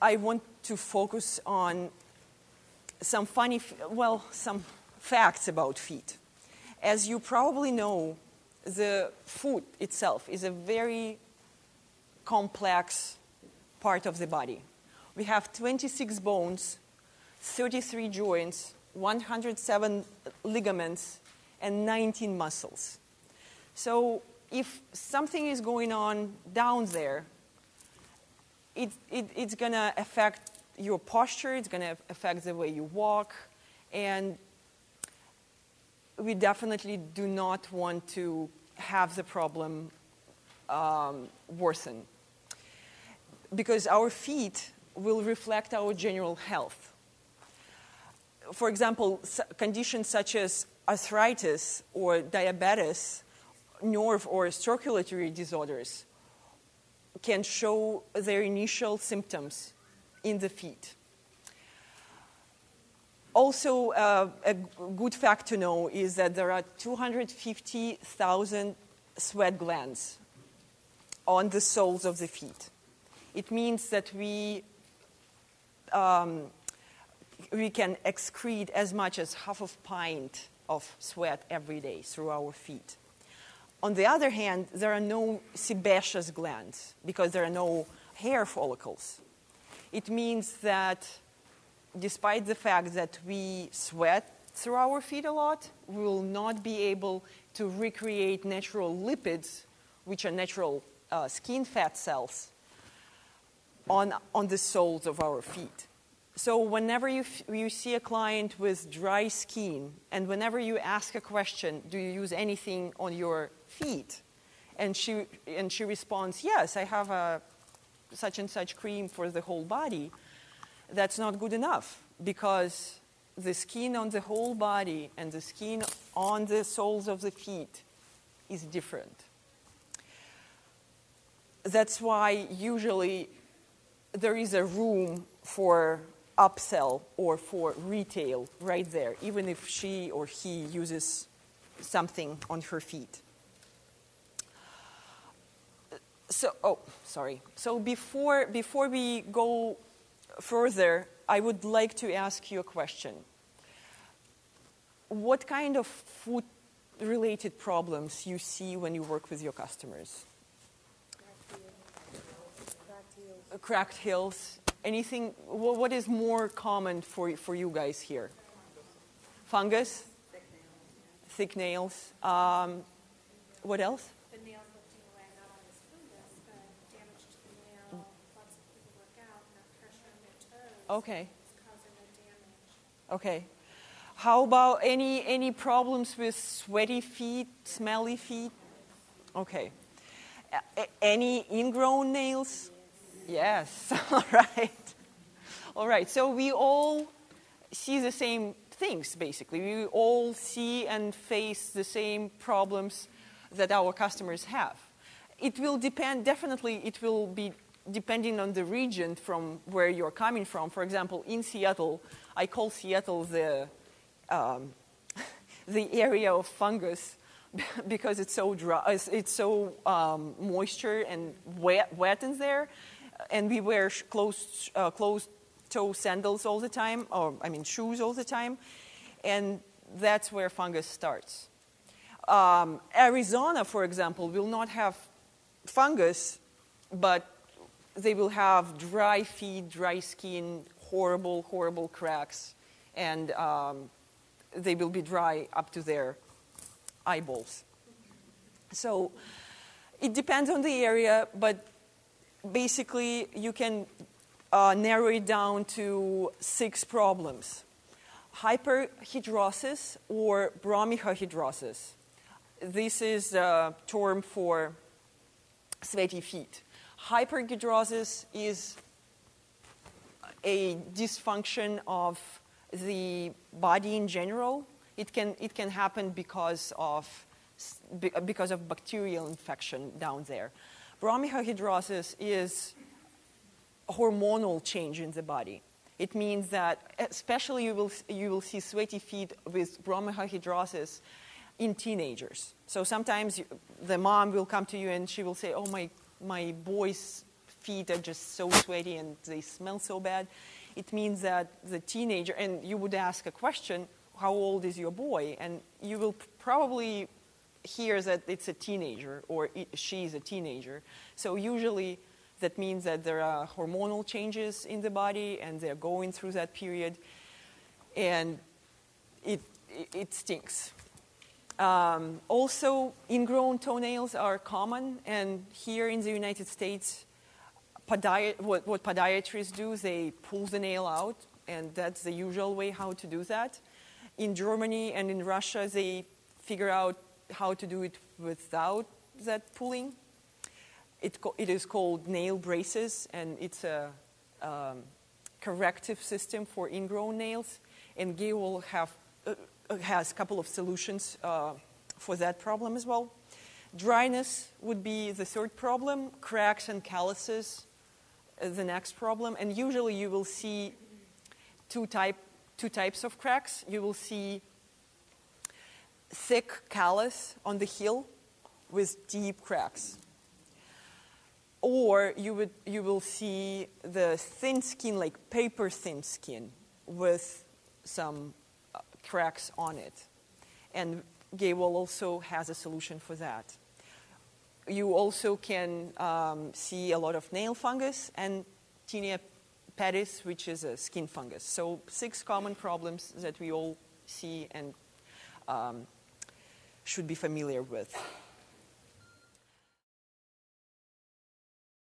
I want to focus on some some facts about feet. As you probably know, the foot itself is a very complex part of the body. We have 26 bones, 33 joints, 107 ligaments, and 19 muscles. So if something is going on down there, it's going to affect your posture, it's going to affect the way you walk, and we definitely do not want to have the problem worsen, because our feet will reflect our general health. For example, conditions such as arthritis or diabetes, nerve or circulatory disorders can show their initial symptoms in the feet. Also, a good fact to know is that there are 250,000 sweat glands on the soles of the feet. It means that we can excrete as much as half a pint of sweat every day through our feet. On the other hand, there are no sebaceous glands because there are no hair follicles. It means that despite the fact that we sweat through our feet a lot, we will not be able to recreate natural lipids, which are natural skin fat cells, on the soles of our feet. So whenever you see a client with dry skin, and whenever you ask a question, do you use anything on your feet? And she responds, yes, I have a such and such cream for the whole body. That's not good enough, because the skin on the whole body and the skin on the soles of the feet is different. That's why usually there is a room for upsell or for retail right there, even if she or he uses something on her feet. So before we go further, I would like to ask you a question. What kind of foot-related problems you see when you work with your customers? Cracked heels. Anything? What is more common for you guys here? Fungus. Thick nails. What else? The nails lifting away, not always fungus, but damage to the nail. Lots of people work out and have pressure on their toes. Okay. It's causing the damage. Okay. How about any problems with sweaty feet, smelly feet? Okay. Any ingrown nails? Yes. All right. All right. So we all see the same things, basically. We all see and face the same problems that our customers have. It will depend, definitely it will be depending on the region from where you're coming from. For example, in Seattle, I call Seattle the area of fungus because it's so dry, it's so moisture and wet in there. And we wear closed-toe sandals all the time, shoes all the time. And that's where fungus starts. Arizona, for example, will not have fungus, but they will have dry feet, dry skin, horrible, horrible cracks, and they will be dry up to their eyeballs. So it depends on the area, but basically you can narrow it down to 6 problems. Hyperhidrosis or premiereorlando. This is a term for sweaty feet. Hyperhidrosis is a dysfunction of the body in general. It can happen because of bacterial infection down there. Premiereorlando is a hormonal change in the body. It means that, especially you will see sweaty feet with premiereorlando in teenagers. So sometimes the mom will come to you and she will say, "Oh, my boy's feet are just so sweaty and they smell so bad, it means that the teenager, and you would ask a question, how old is your boy? And you will probably hear that it's a teenager or she's a teenager. So usually that means that there are hormonal changes in the body and they're going through that period, and it stinks. Also, ingrown toenails are common, and here in the United States, what podiatrists do, they pull the nail out, and that's the usual way how to do that. In Germany and in Russia, they figure out how to do it without that pulling. It is called nail braces, and it's a corrective system for ingrown nails, and Gehwol has a couple of solutions for that problem as well. Dryness would be the third problem. Cracks and calluses the next problem. And usually you will see two types of cracks. You will see thick callus on the heel with deep cracks. Or you will see the thin skin, like paper thin skin, with some cracks on it. And Gehwol also has a solution for that. You also can see a lot of nail fungus and Tinea pedis, which is a skin fungus. So 6 common problems that we all see and should be familiar with.